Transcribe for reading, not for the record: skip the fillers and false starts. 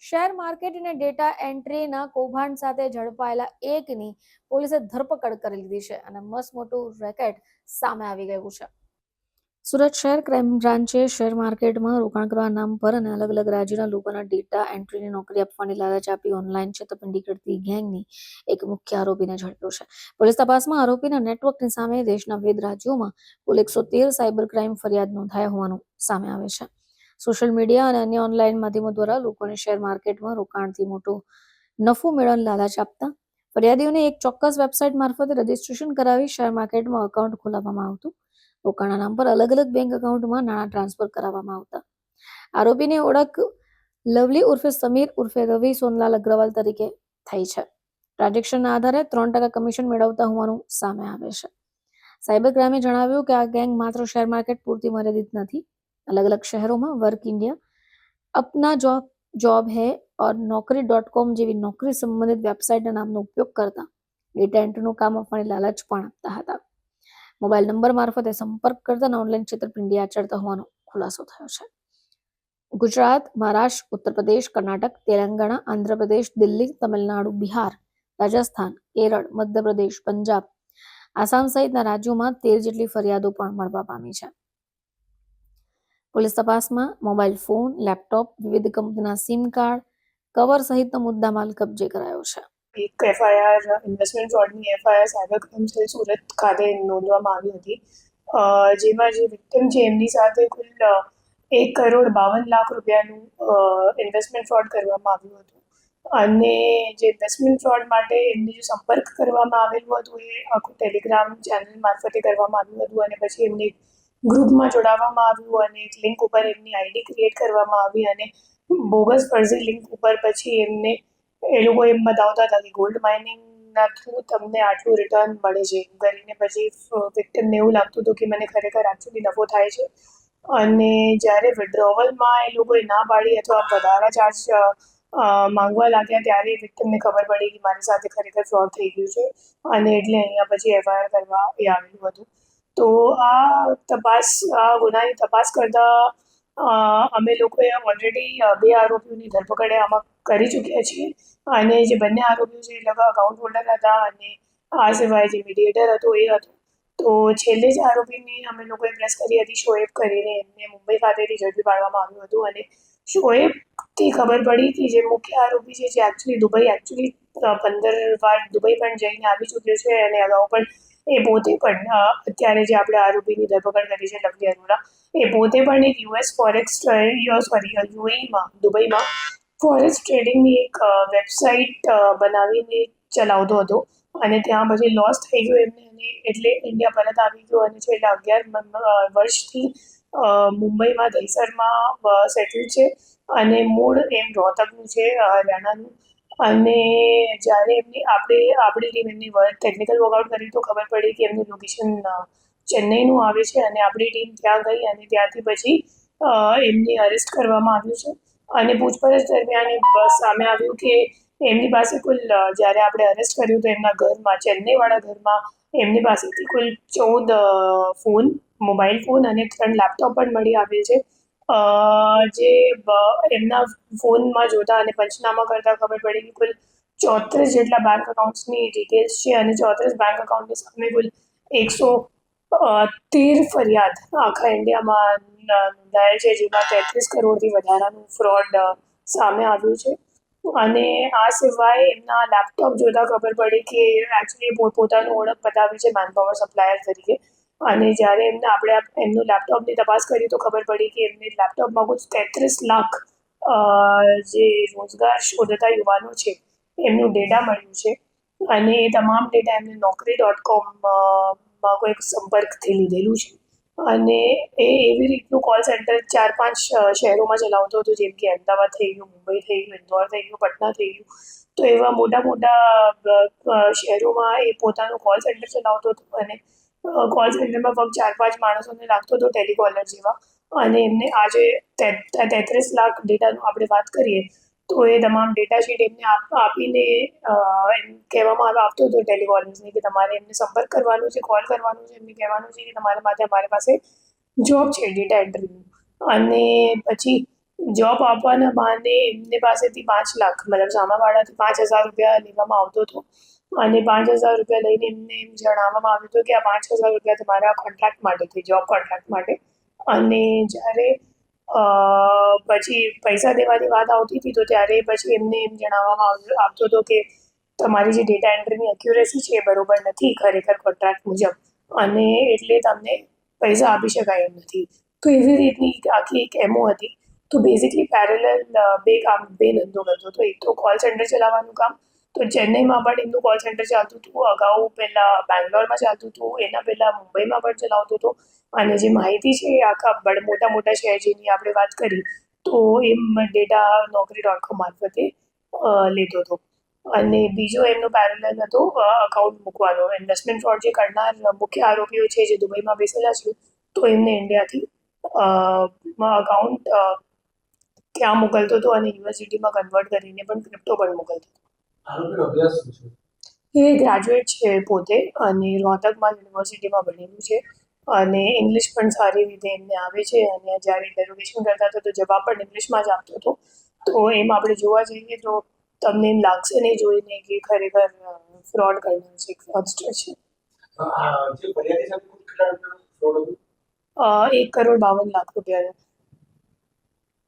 Share market અને data એન્ટ્રીના કૌભાંડ સાથે ઝડપાયેલા એકની પોલીસે ધરપકડ કરી લીધી છે અને મસમોટું રેકેટ સામે આવી ગયું છે. સુરત શહેર ક્રાઇમ બ્રાન્ચે શેર માર્કેટમાં રોકાણ કરવા નામ પર અને અલગ અલગ રાજ્યના લોકોના ડેટા એન્ટ્રીની નોકરી આપવાની લાલચ આપી ઓનલાઈન છેતરપિંડી કરતી ગેંગની એક મુખ્ય આરોપીને ઝડપ્યો છે. પોલીસ તપાસમાં આરોપીના નેટવર્કની સામે દેશના વિવિધ રાજ્યોમાં કુલ 113 સાયબર ક્રાઇમ ફરિયાદ નોંધાયા હોવાનું સામે આવે છે. સોશિયલ મીડિયા અને અન્ય ઓનલાઈન માધ્યમો દ્વારા લોકોને શેર માર્કેટમાં રોકાણથી મોટો નફો મેળવવાની લાલચ આપતા ફરિયાદીઓને એક ચોક્કસ વેબસાઇટ મારફતે રજીસ્ટ્રેશન કરાવી શેર માર્કેટમાં એકાઉન્ટ ખોલાવવામાં આવતું. રોકાણના નામ પર અલગ અલગ બેંક એકાઉન્ટમાં નાણાં ટ્રાન્સફર કરાવવામાં આવતા. આરોપીની ઓળખ લવલી ઉર્ફે સમીર ઉર્ફે રવિ સોનલાલ અગ્રવાલ તરીકે થઈ છે. ટ્રાન્ઝેક્શનના આધારે 3% કમિશન મેળવતા હોવાનું સામે આવે છે. સાયબર ક્રાઇમે જણાવ્યું કે આ ગેંગ માત્ર શેર માર્કેટ પૂરતી મર્યાદિત નથી. અલગ અલગ શહેરોમાં વર્ક ઇન્ડિયા, અપના જોબ હે ઓર નોકરી.com જેવી નોકરી સંબંધિત વેબસાઇટના નામનો ઉપયોગ કરતા ડેટા એન્ટ્રીનું કામ આપવાની લાલચ પણ આપતા હતા. મોબાઈલ નંબર મારફતે સંપર્ક કરતા ઓનલાઈન છેતરપિંડી આચરતા હોવાનો ખુલાસો થયો છે. ગુજરાત, મહારાષ્ટ્ર, ઉત્તર પ્રદેશ, કર્ણાટક, તેલંગાણા, આંધ્રપ્રદેશ, દિલ્હી, તમિલનાડુ, બિહાર, રાજસ્થાન, કેરળ, મધ્યપ્રદેશ, પંજાબ, આસામ સહિતના રાજ્યોમાં 13 જેટલી ફરિયાદો પણ મળવા પામી છે. પોલીસ તપાસમાં મોબાઈલ ફોન, લેપટોપ, વિવિધ કંપનીના સિમ કાર્ડ, કવર સહિતનો મુદ્દામાલ કબજે કરાયો છે. એક એફઆઈઆર ઇન્વેસ્ટમેન્ટ ફ્રોડની FIR cyber crime cell Surat ખાતે નોંધવામાં આવી હતી, જેમાં જે વિક્ટિમ છે એમની સાથે કુલ 1,52,00,000 રૂપિયાનું ઇન્વેસ્ટમેન્ટ ફ્રોડ કરવામાં આવ્યું હતું. અને જે ઇન્વેસ્ટમેન્ટ ફ્રોડ માટે એમને જે સંપર્ક કરવામાં આવેલું હતું એ આખું ટેલિગ્રામ ચેનલ મારફતે કરવામાં આવ્યું હતું. અને પછી એમને ગ્રુપમાં જોડાવવામાં આવ્યું અને એક લિંક ઉપર એમની આઈડી ક્રિએટ કરવામાં આવી અને બોગસ ફર્ઝી લિંક ઉપર પછી એમને એ લોકો એમ બતાવતા હતા કે ગોલ્ડ માઇનિંગના થ્રુ તમને આટલું રિટર્ન મળે છે કરીને પછી વિક્ટિમને એવું લાગતું હતું કે મને ખરેખર એકચ્યુઅલી નફો થાય છે. અને જ્યારે વિડ્રોવલમાં એ લોકોએ ના પાડી અથવા વધારા ચાર્જ માંગવા લાગ્યા ત્યારે વિક્ટિમને ખબર પડી કે મારી સાથે ખરેખર ફ્રોડ થઈ ગયું છે અને એટલે અહીંયા પછી એફઆઈઆર કરવા એ આવેલું હતું. તો આ ગુનાની તપાસ કરતાં અમે લોકોએ ઓલરેડી 2 આરોપીઓની ધરપકડ આમાં કરી ચૂક્યા છીએ. અને જે બંને આરોપીઓ છે એ લોકો અકાઉન્ટ હોલ્ડર હતા અને આ સિવાય જે મીડિયેટર હતો એ હતો. તો છેલ્લે જ આરોપીની અમે લોકોએ પ્રેસ કરી હતી શોએબ કરીને, એમને મુંબઈ ખાતેથી ઝડપી પાડવામાં આવ્યું હતું. અને શોએબથી ખબર પડી કે જે મુખ્ય આરોપી છે જે દુબઈ 15 વાર દુબઈ પણ જઈને આવી ચૂક્યો છે અને અગાઉ પણ એ પોતે પણ અત્યારે જે આપણે આરોપીની ધરપકડ કરી છે લવલી અરોરા, એ પોતે પણ એક યુએઈમાં દુબઈમાં ફોરેક્સ ટ્રેડિંગની એક વેબસાઇટ બનાવીને ચલાવતો હતો અને ત્યાં પછી લોસ થઈ ગયો એમને અને એટલે ઇન્ડિયા પરત આવી ગયો અને છેલ્લા 11 વર્ષથી મુંબઈમાં દહીસરમાં સેટલ છે અને મૂળ એમ રોહતકનું છે, હરિયાણાનું. અને જ્યારે આપણી ટીમ એમની ટેકનિકલ વર્કઆઉટ કરી તો ખબર પડી કે એમનું લોકેશન ચેન્નઈનું આવે છે અને આપણી ટીમ ત્યાં ગઈ અને ત્યાંથી પછી એમને અરેસ્ટ કરવામાં આવ્યું છે. અને પૂછપરછ દરમિયાન સામે આવ્યું કે એમની પાસે કુલ જ્યારે આપણે અરેસ્ટ કર્યું તો એમના ઘરમાં ચેન્નઈવાળા ઘરમાં એમની પાસેથી કુલ 14 મોબાઈલ ફોન અને 3 લેપટોપ પણ મળી આવે છે. જે એમના ફોનમાં જોતા અને પંચનામા કરતાં ખબર પડી કે કુલ 34 જેટલા બેંક એકાઉન્ટ્સની ડિટેલ્સ છે અને 34 બેંક એકાઉન્ટની સામે કુલ 113 ફરિયાદ આખા ઇન્ડિયામાં નોંધાયેલ છે, જેમાં 33 કરોડથી વધારાનું ફ્રોડ સામે આવ્યું છે. અને આ સિવાય એમના લેપટોપ જોતાં ખબર પડી કે એકચ્યુઅલી પોતાનું ઓળખ બતાવે છે મેનપાવર સપ્લાયર તરીકે. અને જ્યારે આપણે એમનું લેપટોપની તપાસ કરી તો ખબર પડી કે એમને લેપટોપમાં કુલ 33 લાખ જે રોજગાર શોધતા યુવાનો છે એમનું ડેટા મળ્યું છે. અને એ તમામ ડેટા એમને નોકરી.com કોઈક સંપર્કથી લીધેલું છે. અને એ એવી રીતનું કોલ સેન્ટર 4-5 શહેરોમાં ચલાવતો હતો, જેમ કે અમદાવાદ થઈ ગયું, મુંબઈ થઈ ગયું, ઇન્દોર થઈ ગયું, પટના થઈ ગયું. તો એવા મોટા શહેરોમાં એ પોતાનું કોલ સેન્ટર ચલાવતો હતો અને કોલ સેન્ટરમાં ફક્ત 4-5 માણસોને રાખતો હતો ટેલિકોલર જેવા. અને એમને આજે 33 લાખ ડેટાનું આપણે વાત કરીએ તો એ તમામ ડેટા શીટ એમને આપીને એમ કહેવામાં આવતો હતો ટેલિકોલર્સને કે તમારે એમને સંપર્ક કરવાનો છે, કોલ કરવાનો છે, એમને કહેવાનું છે કે તમારા માટે અમારી પાસે જોબ છે ડેટા એન્ટ્રીનું. અને પછી જોબ આપવાના બહાને એમની પાસેથી 5 લાખ મતલબ સામાવાળાથી 5,000 રૂપિયા લેવામાં આવતો હતો અને 5,000 રૂપિયા લઈને એમને એમ જણાવવામાં આવ્યું હતું કે આ 5,000 રૂપિયા તમારા કોન્ટ્રાક્ટ માટે છે, જોબ કોન્ટ્રાક્ટ માટે. અને જ્યારે પછી પૈસા દેવાની વાત આવતી હતી તો ત્યારે પછી એમને એમ જણાવવામાં આવતો હતો કે તમારી જે ડેટા એન્ટ્રીની એક્યુરેસી છે એ બરોબર નથી ખરેખર કોન્ટ્રાક્ટ મુજબ, અને એટલે તમને પૈસા આપી શકાય એમ નથી. તો એવી રીતની આખી એક એમઓ હતી. તો બેઝિકલી પેરેલલ બે ધંધો કરતો હતો. એક તો કોલ સેન્ટર ચલાવવાનું કામ, તો ચેન્નઈમાં પણ એમનું કોલ સેન્ટર ચાલતું હતું, અગાઉ પહેલાં બેંગ્લોરમાં ચાલતું હતું, એના પહેલાં મુંબઈમાં પણ ચલાવતો હતો. અને જે માહિતી છે એ આખા મોટા મોટા શહેર જેની આપણે વાત કરી તો એ ડેટા Naukri.com મારફતે લેતો હતો. અને બીજો એમનો પેરેલલ હતો અકાઉન્ટ મૂકવાનો. ઇન્વેસ્ટમેન્ટ ફ્રોડ જે કરનાર મુખ્ય આરોપીઓ છે જે દુબઈમાં બેસેલા છે, તો એમને ઇન્ડિયાથી અકાઉન્ટ ત્યાં મોકલતો હતો અને યુનિવર્સિટીમાં કન્વર્ટ કરીને પણ ક્રિપ્ટો પણ મોકલતો હતો. આરોપીનો અભ્યાસ શું છે? એ ગ્રેજ્યુએટ છે પોતે અને રોહતકમાં યુનિવર્સિટીમાં ભણેલું છે અને ઇંગ્લિશ પણ સારી રીતે એમને આવે છે. અને જ્યારે ઇન્ટરોગેશન કરતા હતો તો જવાબ પણ ઇંગ્લિશમાં જ આપતો હતો. તો એમ આપણે જોવા જઈએ તો તમને એમ લાગશે નહીં જોઈને કે ખરેખર ફ્રોડ કરનાર છે, ફ્રોડસ્ટર છે. જે ફરિયાદી સાથે કુલ કેટલા રૂપિયાનું ફ્રોડ હતું? 1,52,00,000 રૂપિયાનું.